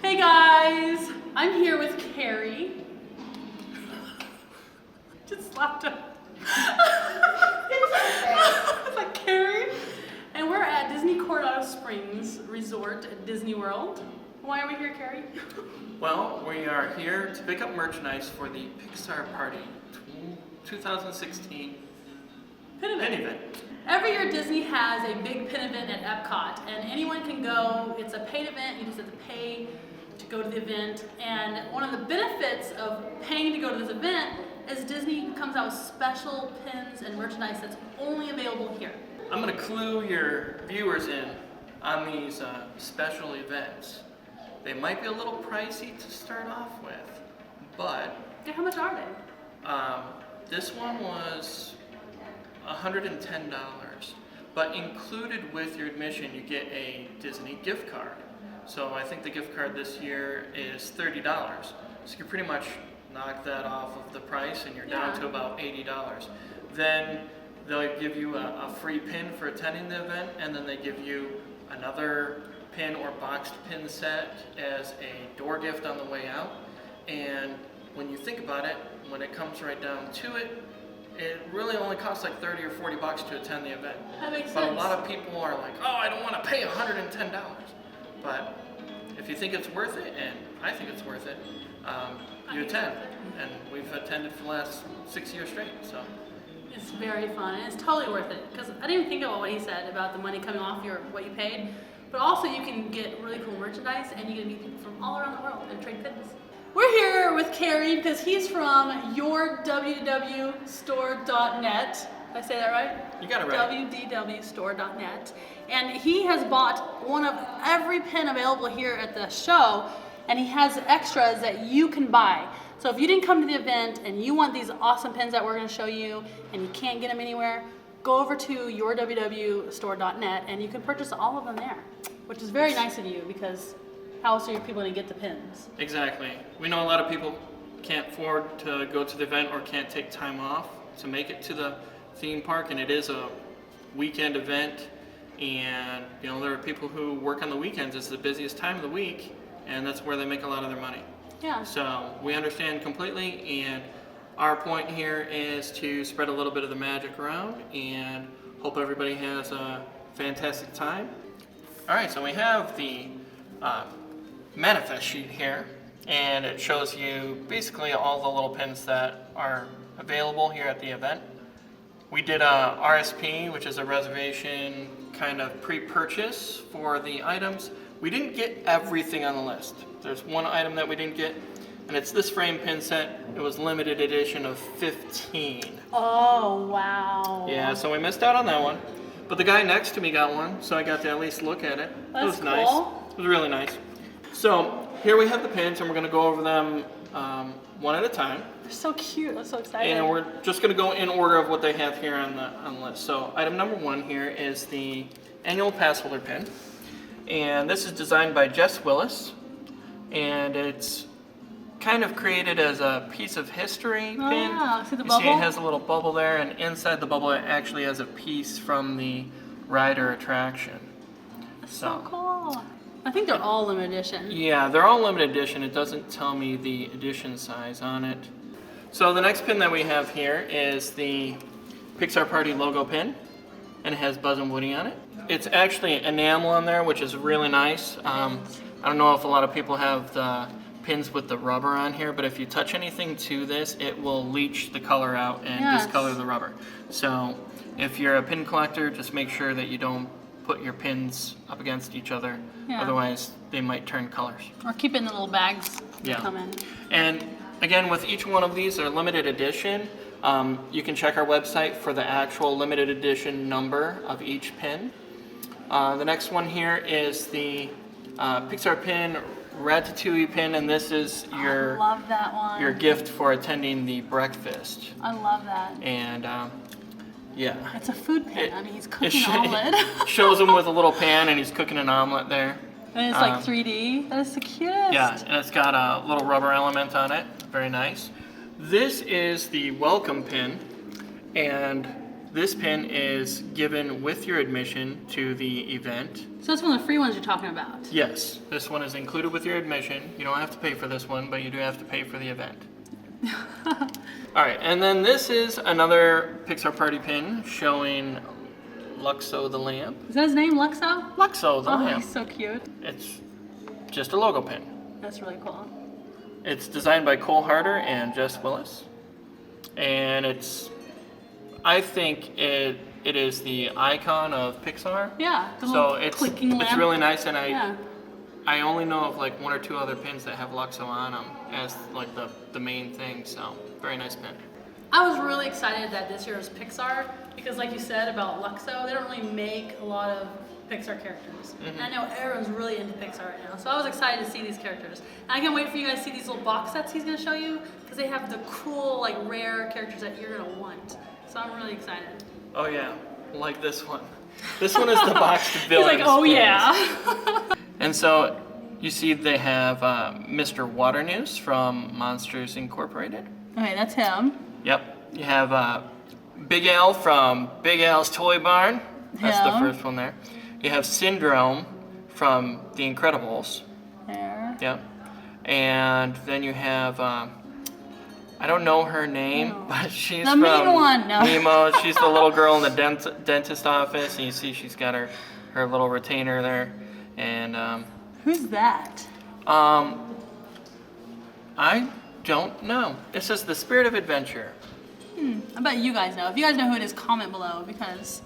Hey guys, I'm here with Carrie. Just slapped her. It's like Carrie. And we're at Disney Coronado Springs Resort at Disney World. Why are we here, Carrie? Well, we are here to pick up merchandise for the Pixar Party 2016 Pin event. Every year Disney has a big pin event at Epcot, and anyone can go. It's a paid event. You just have to pay to go to the event. And one of the benefits of paying to go to this event is Disney comes out with special pins and merchandise that's only available here. I'm going to clue your viewers in on these special events. They might be a little pricey to start off with, but Okay, how much are they? this one was $110, but included with your admission you get a Disney gift card. So I think the gift card this year is $30. So you pretty much knock that off of the price and you're down to about $80. Then they'll give you a free pin for attending the event, and then they give you another pin or boxed pin set as a door gift on the way out. And when you think about it, when it comes right down to it, it really only costs like 30 or 40 bucks to attend the event. That makes But sense. a lot of people are like, oh, I don't want to pay $110. But if you think it's worth it, and I think it's worth it, you attend. And we've attended for the last 6 years straight. So It's very fun, and it's totally worth it. Because I didn't even think about what he said about the money coming off what you paid. But also you can get really cool merchandise, and you can meet people from all around the world and trade pins. We're here with Carrie because he's from yourwwstore.net. Did I say that right? you got it right. www.store.net. And he has bought one of every pin available here at the show, and he has extras that you can buy. So if you didn't come to the event and you want these awesome pins that we're going to show you and you can't get them anywhere, go over to yourwwstore.net and you can purchase all of them there, which is very nice of you because how else are your people going to get the pins? Exactly. We know a lot of people can't afford to go to the event or can't take time off to make it to the theme park, and it is a weekend event. And there are people who work on the weekends. It's the busiest time of the week, and that's where they make a lot of their money. Yeah. So we understand completely, and our point here is to spread a little bit of the magic around and hope everybody has a fantastic time. All right, so we have the manifest sheet here, and it shows you basically all the little pins that are available here at the event. We did a RSP, which is a reservation kind of pre-purchase for the items. We didn't get everything on the list. There's one item that we didn't get, and it's this frame pin set. It was limited edition of 15. Oh, wow. Yeah, so we missed out on that one. But the guy next to me got one, so I got to at least look at it. That's it was cool. nice. It was really nice. So here we have the pins, and we're going to go over them one at a time. They're so cute. I'm so excited. And we're just going to go in order of what they have here on the list. So item number 1 here is the annual pass holder pin. And this is designed by Jess Willis. And it's kind of created as a piece of history pin. Yeah, see the You bubble? see it has a little bubble there, and inside the bubble it actually has a piece from the rider attraction. That's so cool. I think they're all limited edition. Yeah, they're all limited edition. It doesn't tell me the edition size on it. So the next pin that we have here is the Pixar Party logo pin, and it has Buzz and Woody on it. It's actually enamel on there, which is really nice. I don't know if a lot of people have the pins with the rubber on here, but if you touch anything to this, it will leach the color out and discolor the rubber. So if you're a pin collector, just make sure that you don't put your pins up against each other. Yeah. Otherwise, they might turn colors. Or keep it in the little bags that Yeah. come in. And again, with each one of these, they're limited edition. You can check our website for the actual limited edition number of each pin. The next one here is the Pixar pin, Ratatouille pin, and this is I love that one. your gift for attending the breakfast. I love that. And yeah. It's a food pin. I mean, he's cooking It an omelet. shows him with a little pan, and he's cooking an omelet there. And it's like 3D. That is the cutest. Yeah, and it's got a little rubber element on it. Very nice. This is the welcome pin, and this pin is given with your admission to the event. So that's one of the free ones you're talking about. Yes, this one is included with your admission. You don't have to pay for this one, but you do have to pay for the event. All right, and then this is another Pixar Party pin showing Luxo the lamp. Is that his name, Luxo? Luxo the lamp. He's so cute. It's just a logo pin. That's really cool. It's designed by Cole Harder and Jess Willis. And I think it is the icon of Pixar. Yeah, the So little it's clicking lamp. really nice, and Yeah. I only know of like 1 or 2 other pins that have Luxo on them as like the main thing. So very nice pin. I was really excited that this year was Pixar because, like you said about Luxo, they don't really make a lot of Pixar characters. And I know everyone's really into Pixar right now, so I was excited to see these characters. And I can't wait for you guys to see these little box sets he's going to show you because they have the cool, like, rare characters that you're going to want. So I'm really excited. Oh yeah, like this one. This one is the boxed He's villains. like, oh pins. yeah. And so you see they have Mr. Waternoose from Monsters Incorporated. Okay, that's him. Yep. You have Big Al from Big Al's Toy Barn. That's the Yeah. first one there. You have Syndrome from The Incredibles. There. Yep. And then you have, I don't know her name, but she's The from mean one, no. Nemo. She's the little girl in the dentist office, and you see she's got her little retainer there. And Who's that? I don't know. It says the Spirit of Adventure. I bet you guys know. If you guys know who it is, comment below because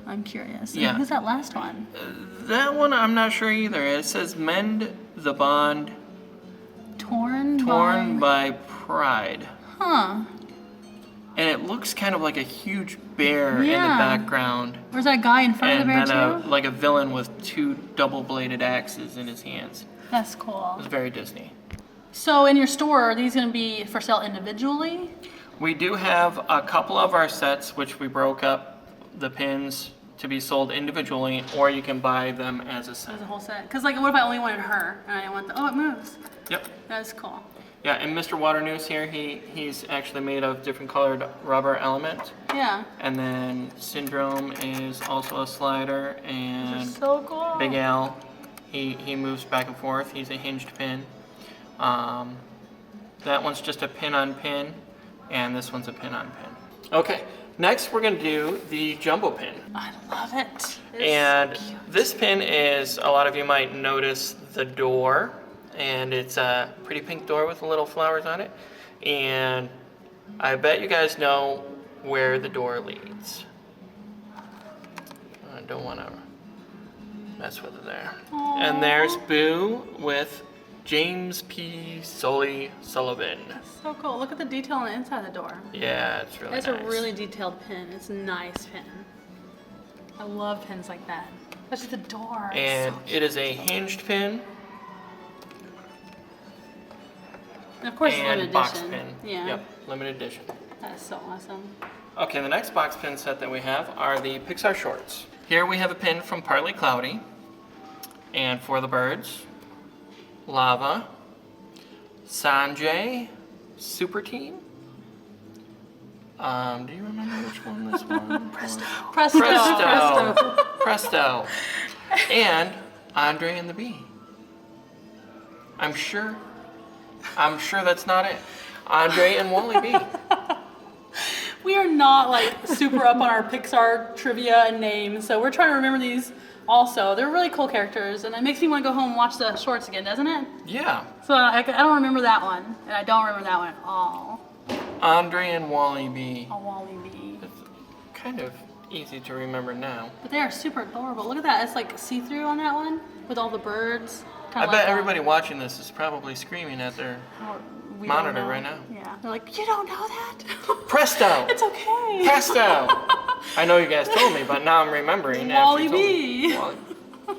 I'm curious. Yeah. Who's that last one? That one I'm not sure either. It says Mend the Bond Torn by Pride. Huh. And it looks kind of like a huge bear in the Yeah. background. Where's that guy in front And of the bear then too? like a villain with 2 double-bladed axes in his hands. That's cool. It's very Disney. So in your store, are these going to be for sale individually? We do have a couple of our sets which we broke up the pins to be sold individually, or you can buy them as a set. As a whole set? Because like, what if I only wanted her and I didn't want the? Oh, it moves. Yep. That's cool. Yeah, and Mr. Waternoose here, he's actually made of different colored rubber element. Yeah. And then Syndrome is also a slider, They're and so cool. Big Al, he moves back and forth. He's a hinged pin. That one's just a pin on pin, and this one's a pin on pin. Okay, next we're gonna do the jumbo pin. I love it. It's And so cute. this pin is, a lot of you might notice the door, and it's a pretty pink door with little flowers on it. And I bet you guys know where the door leads. I don't want to mess with it there. And there's Boo with James P. Sully Sullivan. So cool. Look at the detail on the inside of the door. Yeah, it's really It's nice. a really detailed pin. It's a nice pin. I love pins like that. That's just the door. It's And so it is a hinged pin And of course, it's and limited box edition. pin. Yeah. Yep, limited edition. That's so awesome. Okay, the next box pin set that we have are the Pixar shorts. Here we have a pin from Partly Cloudy, and For the Birds, Lava, Sanjay, Super Team. Do you remember which one this one? Presto. Presto. And Andre and the Bee. I'm sure that's not it. Andre and Wally B. We are not like super up on our Pixar trivia and names, so we're trying to remember these also. They're really cool characters, and it makes me want to go home and watch the shorts again, doesn't it? Yeah. So I don't remember that one, and I don't remember that one at all. Andre and Wally B. Oh, Wally B. It's kind of easy to remember now. But they are super adorable. Look at that. It's like see-through on that one with all the birds. I bet everybody watching this is probably screaming at their monitor right now. Yeah. They're like, you don't know that? Presto! It's okay. Presto! I know you guys told me, but now I'm remembering. after Wally you told B. me. Wally. Well,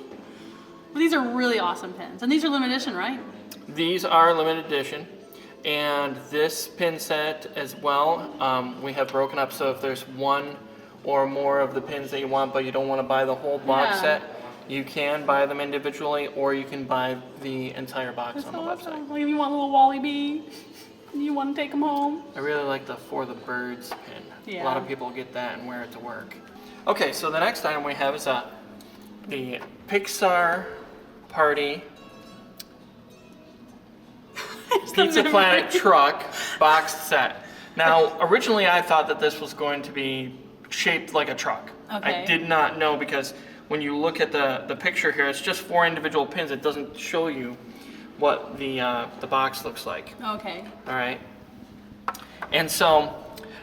these are really awesome pins. And these are limited edition, right? These are limited edition. And this pin set as well, we have broken up, so if there's one or more of the pins that you want, but you don't want to buy the whole box Yeah. set, you can buy them individually, or you can buy the entire box That's on the so website. awesome. Like if you want a little Wally B. You want to take them home? I really like the For the Birds pin. Yeah. A lot of people get that and wear it to work. Okay, so the next item we have is the Pixar Party Pizza Planet truck boxed set. Now, originally I thought that this was going to be shaped like a truck. Okay. I did not know because when you look at the picture here, it's just 4 individual pins. It doesn't show you what the box looks like. Okay. All right. And so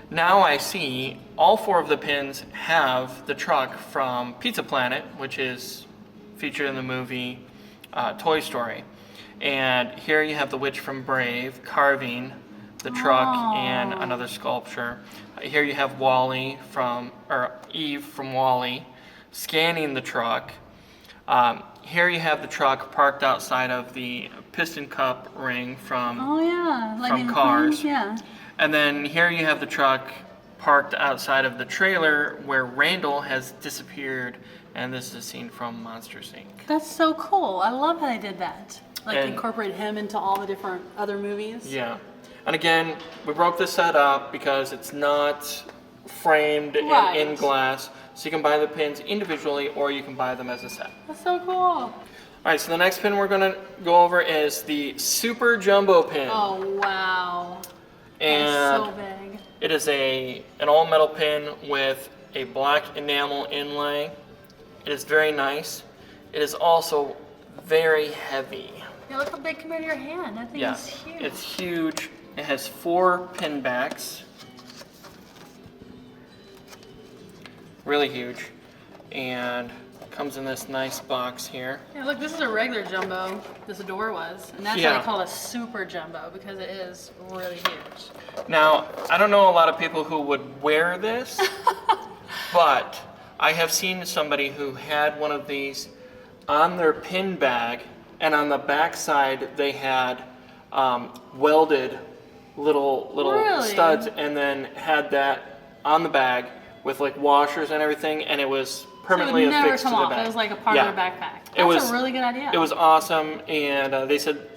now I see all 4 of the pins have the truck from Pizza Planet, which is featured in the movie Toy Story. And here you have the witch from Brave carving the truck and another sculpture. Here you have Eve from Wall-E scanning the truck. Here you have the truck parked outside of the piston cup ring from Cars. Yeah. And then here you have the truck parked outside of the trailer where Randall has disappeared, and this is a scene from Monsters, Inc. That's so cool. I love how they did that. Like And- incorporate him into all the different other movies. Yeah. And again, we broke this set up because it's not framed Right. and in glass, so you can buy the pins individually or you can buy them as a set. That's so cool. All right, so the next pin we're gonna go over is the Super Jumbo pin. Oh, wow. And That's so big. it is an all metal pin with a black enamel inlay. It is very nice. It is also very heavy. Yeah, look how big compared to your hand. That thing Yeah, is huge. it's huge. It has 4 pin backs. Really huge. And comes in this nice box here. Yeah, look, this is a regular jumbo. This door was. And that's why Yeah. they call it a super jumbo, because it is really huge. Now, I don't know a lot of people who would wear this, but I have seen somebody who had one of these on their pin bag, and on the back side they had welded little Really? studs, and then had that on the bag with like washers and everything, and it was permanently so it would never affixed come to the off. bag. It was like a part Yeah. of their backpack. That's It was a really good idea. It was awesome, and they said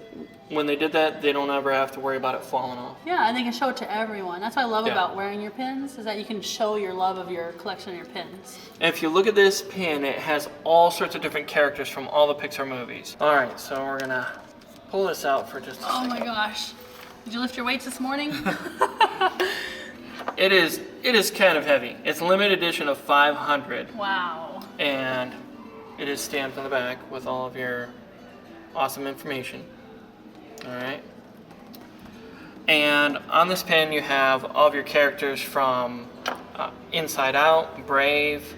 when they did that, they don't ever have to worry about it falling off. Yeah, and they can show it to everyone. That's what I love Yeah. about wearing your pins, is that you can show your love of your collection of your pins. And if you look at this pin, it has all sorts of different characters from all the Pixar movies. All right, so we're gonna pull this out for just a Oh second. my gosh. Did you lift your weights this morning? It is kind of heavy. It's a limited edition of 500, Wow. and it is stamped on the back with all of your awesome information. All right. And on this pin, you have all of your characters from Inside Out, Brave,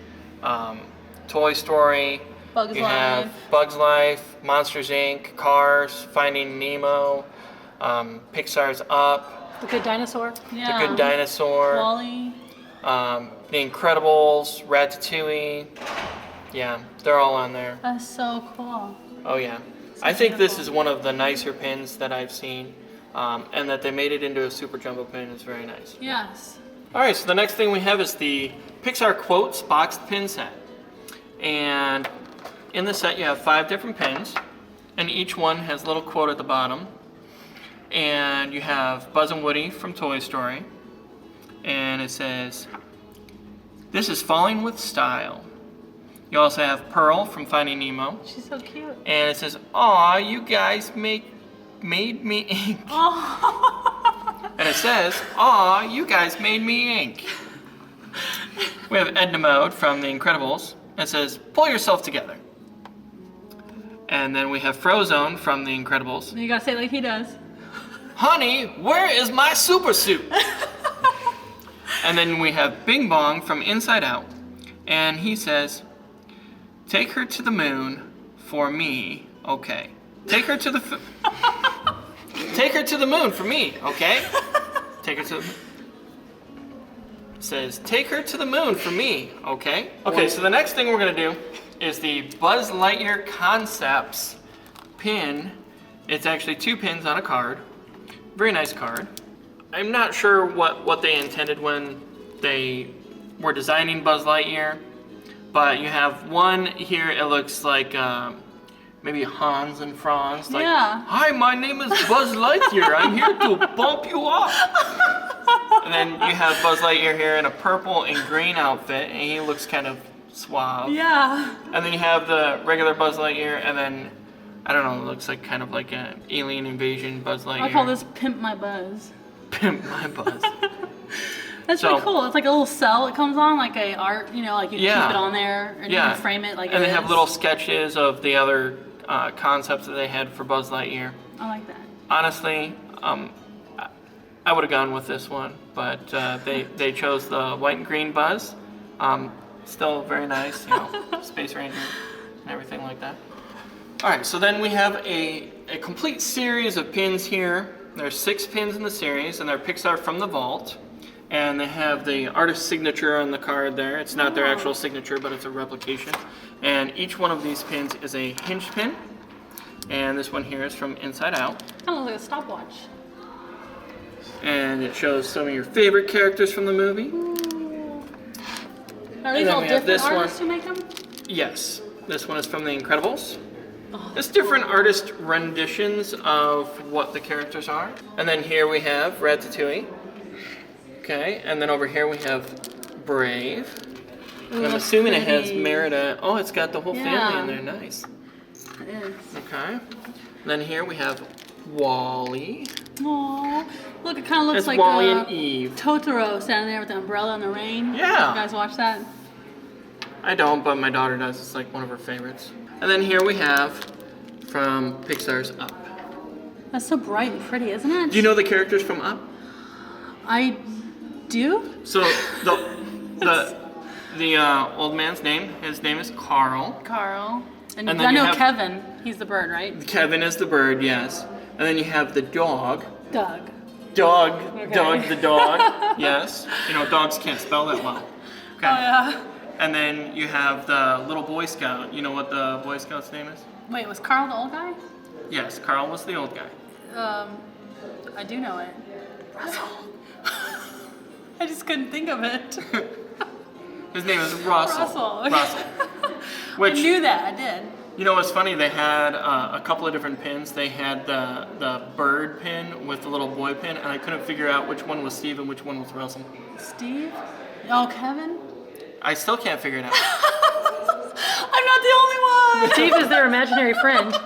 Toy Story. Bugs you Life. have Bugs Life, Monsters Inc., Cars, Finding Nemo, Pixar's Up, The Good Dinosaur. Yeah. The Good Dinosaur, Wall-E. The Incredibles, Ratatouille. Yeah, they're all on there. That's so cool. Oh yeah. I think this is one of the nicer pins that I've seen, and that they made it into a super jumbo pin is very nice. Yes. All right, so the next thing we have is the Pixar Quotes boxed pin set. And in the set you have 5 different pins, and each one has a little quote at the bottom. And you have Buzz and Woody from Toy Story, and it says, "This is falling with style." You also have Pearl from Finding Nemo, She's so cute. and it says, "Aw, you guys made me ink." Oh. And it says, "Aw, you guys made me ink." We have Edna Mode from The Incredibles. It says, "Pull yourself together." And then we have Frozone from The Incredibles. You gotta say it like he does. "Honey, where is my super suit?" And then we have Bing Bong from Inside Out. And he says, "Take her to the moon for me, okay? Take her to the take her to the moon for me, okay? Take her to the says, "Take her to the moon for me, okay?" Okay, so the next thing we're gonna do is the Buzz Lightyear Concepts pin. It's actually 2 pins on a card. Very nice card. I'm not sure what they intended when they were designing Buzz Lightyear, but you have one here, it looks like maybe Hans and Franz. Like, Yeah. hi, my name is Buzz Lightyear. I'm here to bump you up. And then you have Buzz Lightyear here in a purple and green outfit, and he looks kind of suave. Yeah. And then you have the regular Buzz Lightyear, and then, I don't know, it looks like kind of like an alien invasion Buzz Lightyear. I call this Pimp My Buzz. Pimp My Buzz. That's really cool. It's like a little cell it comes on, like a art, you know, like you Yeah. keep it on there and you can frame it like and it they have is. little sketches of the other concepts that they had for Buzz Lightyear. I like that. Honestly, I would have gone with this one, but they chose the white and green Buzz. Still very nice, you know, Space Ranger and everything like that. All right, so then we have a complete series of pins here. There's 6 pins in the series, and they're Pixar from the vault. And they have the artist's signature on the card there. It's not their actual signature, but it's a replication. And each one of these pins is a hinge pin. And this one here is from Inside Out. Kind of looks like a stopwatch. And it shows some of your favorite characters from the movie. Are these then all we have different this artists one. who make them? Yes, this one is from The Incredibles. Oh, It's different artist renditions of what the characters are. And then here we have Ratatouille. Okay, and then over here we have Brave. Ooh, I'm that's assuming it has pretty. Merida. Oh, it's got the whole family Yeah. in there. Nice. It is. Okay. Then here we have Wall-E. Aww. Look, it kind of looks That's like Wall-E and Eve. Totoro standing there with the umbrella in the rain. Yeah. You guys watch that? I don't, but my daughter does. It's like one of her favorites. And then here we have from Pixar's Up. That's so bright and pretty, isn't it? Do you know the characters from Up? I do? So the old man's name, his name is Carl. Carl. And, And then I you know have- Kevin. He's the bird, right? Kevin is the bird, yes. And then you have the dog. Doug. Doug the dog, yes. You know, dogs can't spell that well. Okay. Oh, yeah. And then you have the little Boy Scout. You know what the Boy Scout's name is? Wait, was Carl the old guy? Yes, Carl was the old guy. I do know it. Russell. I just couldn't think of it. His name is Russell. Russell. Russell. I Which, knew that, I did. you know what's funny? They had a couple of different pins. They had the bird pin with the little boy pin, and I couldn't figure out which one was Steve and which one was Russell. Steve? Oh, Kevin? I still can't figure it out. I'm not the only one! Steve is their imaginary friend.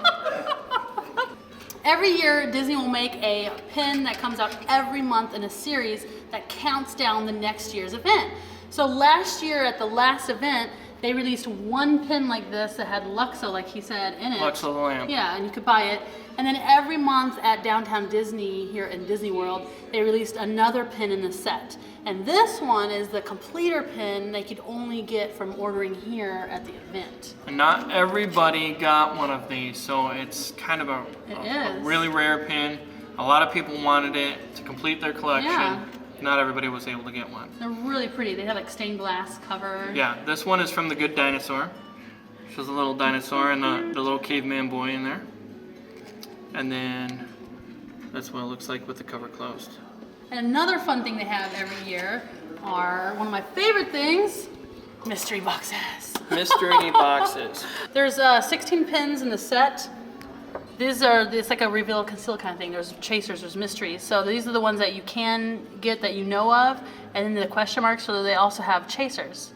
Every year, Disney will make a pin that comes out every month in a series that counts down the next year's event. So last year at the last event, they released one pin like this that had Luxo, like he said, in it. Luxo the lamp. Yeah, and you could buy it. And then every month at Downtown Disney here in Disney World, they released another pin in the set. And this one is the completer pin they could only get from ordering here at the event. And not everybody got one of these, so it's kind of a is. really rare pin. A lot of people wanted it to complete their collection. Yeah. Not everybody was able to get one. They're really pretty. They have like stained glass cover. Yeah, this one is from The Good Dinosaur. Shows a little dinosaur and the little caveman boy in there. And then that's what it looks like with the cover closed. And another fun thing they have every year are one of my favorite things, mystery boxes. Mystery boxes. There's 16 pins in the set. It's like a reveal conceal kind of thing. There's chasers, there's mysteries. So these are the ones that you can get that you know of, and then the question marks, so they also have chasers.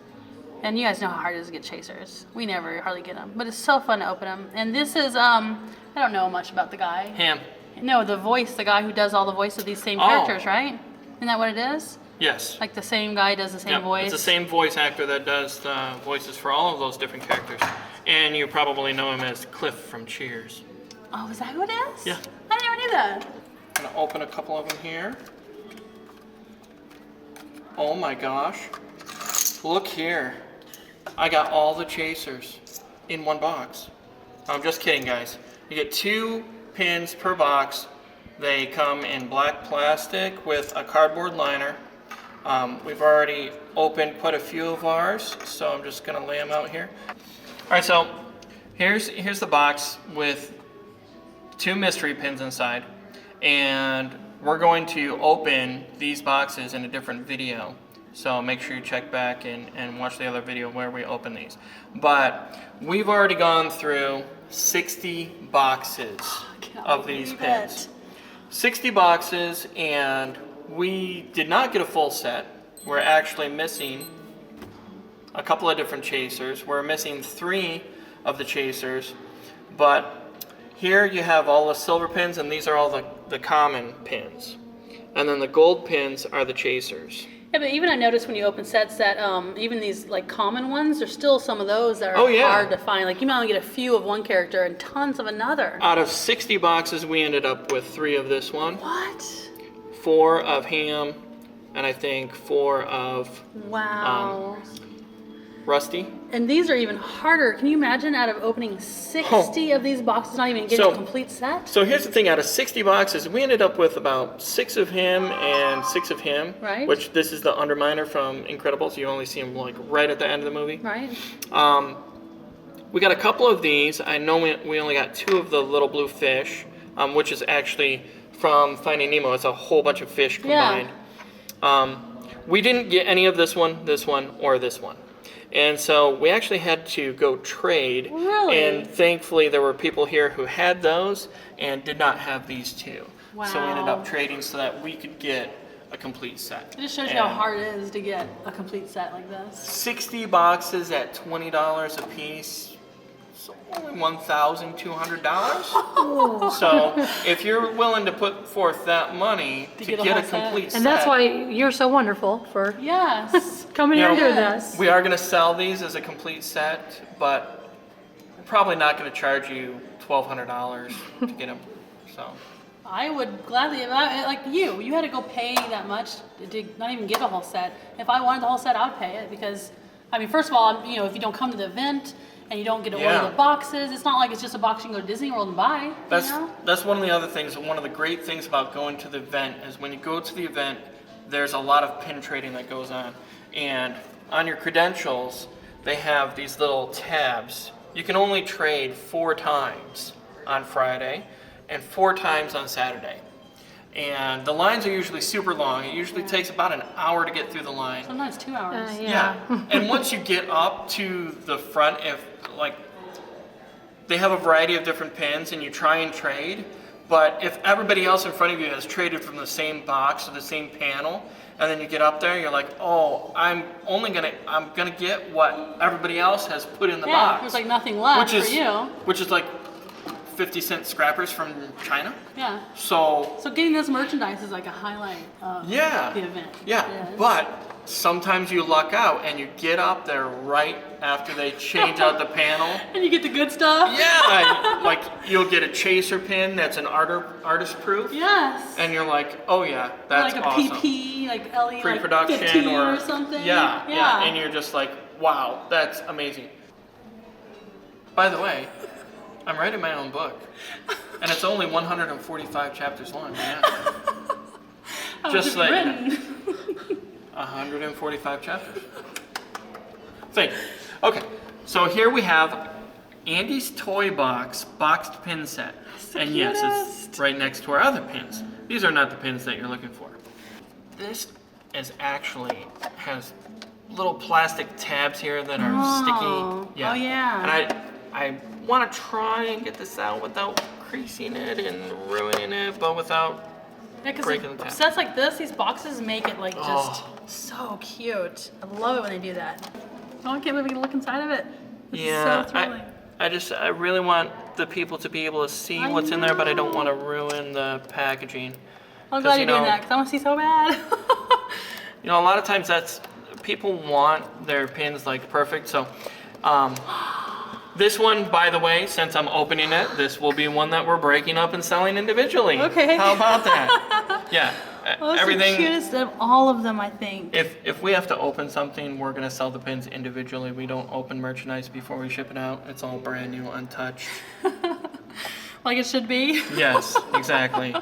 And you guys know how hard it is to get chasers. We never hardly get them, but it's so fun to open them. And this is, I don't know much about the guy. Ham. No, the voice, the guy who does all the voice of these same characters, right? Isn't that what it is? Yes. Like the same guy does the same Yep, voice? it's the same voice actor that does the voices for all of those different characters. And you probably know him as Cliff from Cheers. Oh, is that who it is? Yeah. I never knew that. I'm gonna open a couple of them here. Oh my gosh. Look here. I got all the chasers in one box. I'm just kidding, guys. You get 2 pins per box. They come in black plastic with a cardboard liner. We've already opened quite a few of ours, so I'm just gonna lay them out here. All right, so here's the box with 2 mystery pins inside, and we're going to open these boxes in a different video. So make sure you check back and watch the other video where we open these. But we've already gone through 60 boxes of these pins. 60 boxes, and we did not get a full set. We're actually missing a couple of different chasers. We're missing 3 of the chasers, but here you have all the silver pins, and these are all the common pins. And then the gold pins are the chasers. Yeah, but even I noticed when you open sets that even these like common ones, there's still some of those that are hard to find. Like you might only get a few of one character and tons of another. Out of 60 boxes, we ended up with 3 of this one. What? 4 of Ham, and I think 4 of Rusty. And these are even harder. Can you imagine out of opening 60 of these boxes, not even getting a complete set? So here's the thing, out of 60 boxes, we ended up with about 6 of him and 6 of him. Right. Which this is the Underminer from Incredibles. You only see him like right at the end of the movie. Right. We got a couple of these. I know we only got 2 of the little blue fish, which is actually from Finding Nemo. It's a whole bunch of fish combined. Yeah. We didn't get any of this one, or this one. And so we actually had to go trade. Really? And thankfully there were people here who had those and did not have these 2. Wow. So we ended up trading so that we could get a complete set. It just shows you how hard it is to get a complete set like this. 60 boxes at $20 a piece. So only $1,200. So if you're willing to put forth that money to get a complete set. And that's why you're so wonderful for coming here and doing this. We are going to sell these as a complete set, but we're probably not going to charge you $1,200 to get them. So I would gladly, like you had to go pay that much to not even get the whole set. If I wanted the whole set, I would pay it because, I mean, first of all, you know, if you don't come to the event and you don't get to order the boxes, it's not like it's just a box you can go to Disney World and buy. That's one of the other things. One of the great things about going to the event is when you go to the event, there's a lot of pin trading that goes on. And on your credentials, they have these little tabs. You can only trade 4 times on Friday and 4 times on Saturday. And the lines are usually super long. It usually takes about an hour to get through the line. Sometimes 2 hours. And once you get up to the front, if like they have a variety of different pins and you try and trade, but if everybody else in front of you has traded from the same box or the same panel, and then you get up there, you're like, oh, I'm gonna get what everybody else has put in the box. There's like nothing left for you. Which is like 50-cent scrappers from China. Yeah. So getting this merchandise is like a highlight of the event. Yeah. But sometimes you luck out and you get up there right after they change out the panel. And you get the good stuff. Yeah. Like you'll get a chaser pin that's an artist proof. Yes. And you're like, oh yeah, that's like awesome. Like a PP, like LE, pre-production like 15 or something. Yeah. And you're just like, wow, that's amazing. By the way, I'm writing my own book, and it's only 145 chapters long. Yeah. Just like 145 chapters. Thank you. Okay, so here we have Andy's Toy Box boxed pin set, and yes, it's right next to our other pins. These are not the pins that you're looking for. This is actually has little plastic tabs here that are sticky. Yeah. Oh yeah. And I want to try and get this out without creasing it and ruining it, but without breaking the tab. Sets like this, these boxes make it like just so cute. I love it when they do that. Oh, I can't believe we can look inside of it. This is so thrilling. I really want the people to be able to see what's in there, but I don't want to ruin the packaging. I'm glad you're doing that because I want to see so bad. You know, a lot of times people want their pins like perfect, so this one, by the way, since I'm opening it, this will be one that we're breaking up and selling individually. Okay. How about that? Yeah. Well, everything. The cutest of all of them, I think. If we have to open something, we're gonna sell the pins individually. We don't open merchandise before we ship it out. It's all brand new, untouched. Like it should be. Yes, exactly.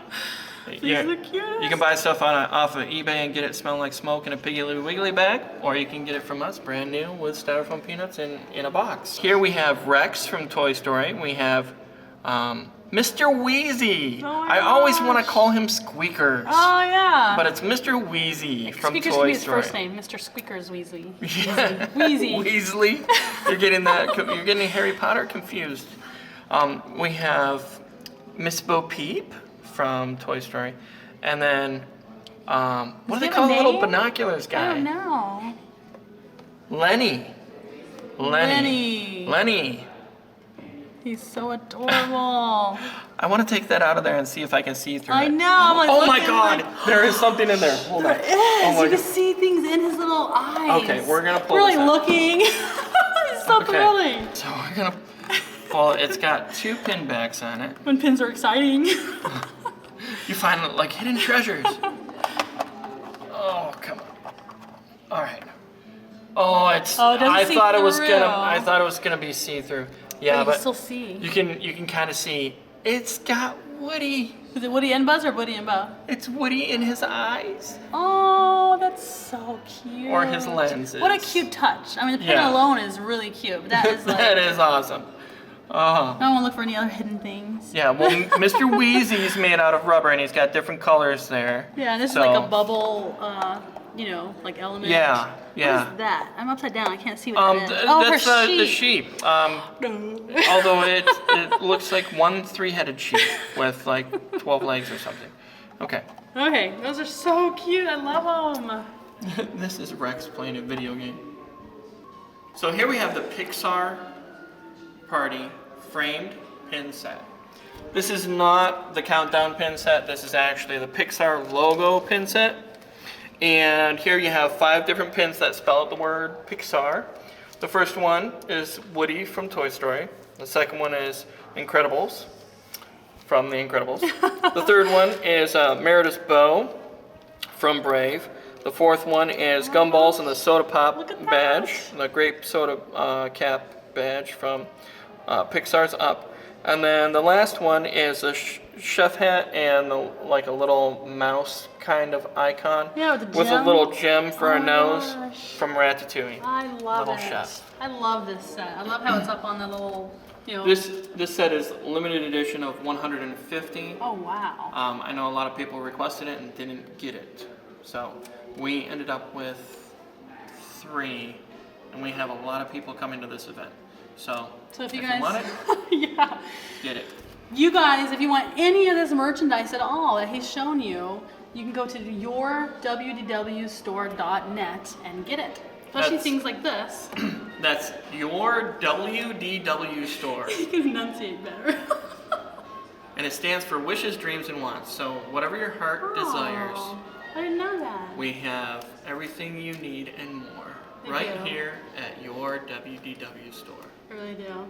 These are the cutest. You can buy stuff off of eBay and get it smelling like smoke in a Piggly Wiggly bag, or you can get it from us brand new with styrofoam peanuts in a box. Here we have Rex from Toy Story. We have Mr. Wheezy. Oh my I always gosh. want to call him Squeakers. Oh yeah. But it's Mr. Wheezy from Squeakers Toy be his Story. first name, Mr. Squeakers Weasley. Yeah. Wheezy. Weasley. You're getting that. You're getting Harry Potter confused. We have Miss Bo Peep from Toy Story, and then what do they he have call a the little name? binoculars I guy? don't know. Lenny. Lenny. He's so adorable. I want to take that out of there and see if I can see through I it. know. I'm like, Oh my looking God! like- There is something in there. Hold on. There is. Oh my You can God. see things in his little eyes. Okay, we're gonna pull We're this like out. looking. It's so thrilling. So we're gonna. Well, it's got 2 pin backs on it. When pins are exciting. You find like hidden treasures. Oh, come on. All right. Oh, it's. Oh, it doesn't I see thought it was through. gonna. I thought it was gonna be see-through. Yeah, you but can still see. you can kind of see. It's got Woody. Is it Woody and Buzz or Woody and Bo? It's Woody in his eyes. Oh, that's so cute. Or his lenses. What a cute touch. I mean, the pin Yeah. alone is really cute. But that is like. That is awesome. Oh. I don't want to look for any other hidden things. Yeah, well, Mr. Wheezy's made out of rubber, and he's got different colors there. Yeah, and this So- is like a bubble, like element. Yeah, yeah. What is that? I'm upside down. I can't see what that is. That's her the sheep. sheep. Although it looks like one 3-headed sheep with like 12 legs or something. Okay. Okay, those are so cute. I love them. This is Rex playing a video game. So here we have the Pixar Party framed pin set. This is not the countdown pin set. This is actually the Pixar logo pin set. And here you have 5 different pins that spell out the word Pixar. The first one is Woody from Toy Story. The second one is Incredibles from The Incredibles. The third one is Meredith's Bow from Brave. The fourth one is Gumballs and the Soda Pop Look at badge, the grape soda cap badge from Pixar's Up. And then the last one is a chef hat and like a little mouse kind of icon. Yeah, with the with a gem. little gem for Oh a my nose gosh. from Ratatouille. I love Little it. chef. I love this set. I love how it's up on the little, This set is limited edition of 150. Oh, wow. I know a lot of people requested it and didn't get it. So we ended up with 3, and we have a lot of people coming to this event. So if you if guys. you want it, Yeah. get it. You guys, if you want any of this merchandise at all that he's shown you, you can go to yourwdwstore.net and get it. Especially That's- things like this. That's your WDW store. You can enunciate better. And it stands for Wishes, Dreams, and Wants. So whatever your heart desires, Oh, I didn't know that. we have everything you need and more Thank right you. here at your WDW store. I really do.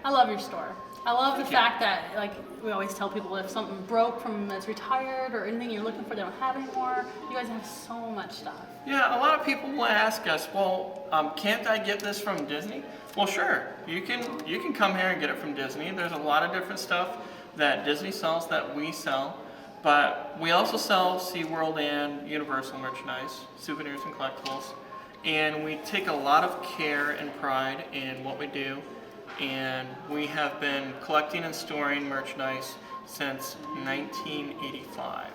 I love your store. I love the Thank you. fact that, like, we always tell people if something broke from that's retired or anything you're looking for they don't have anymore, you guys have so much stuff. Yeah, a lot of people will ask us, well, can't I get this from Disney? Well, sure, you can come here and get it from Disney. There's a lot of different stuff that Disney sells that we sell, but we also sell SeaWorld and Universal merchandise, souvenirs and collectibles, and we take a lot of care and pride in what we do, and we have been collecting and storing merchandise since 1985.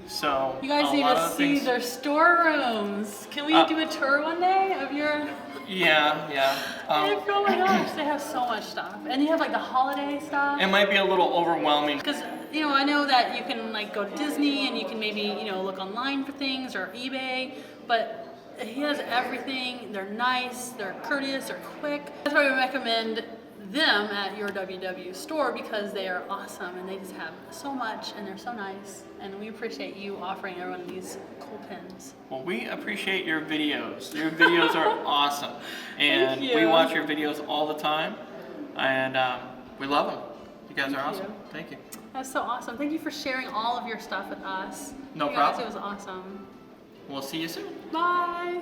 So You guys a need lot to of see things- their storerooms. Can we do a tour one day of your? Yeah. Oh my gosh, they have so much stuff, and you have like the holiday stuff. It might be a little overwhelming. Because I know that you can like go to Disney and you can maybe look online for things or eBay, but he has everything. They're nice, they're courteous, they're quick. That's why we recommend them at your WW store because they are awesome and they just have so much and they're so nice. And we appreciate you offering everyone these cool pins. Well, we appreciate your videos. Your videos are awesome. And Thank we you. watch your videos all the time. And we love them. You guys are Thank awesome. you. Thank you. That's so awesome. Thank you for sharing all of your stuff with us. No You guys, problem. it was awesome. We'll see you soon. Bye.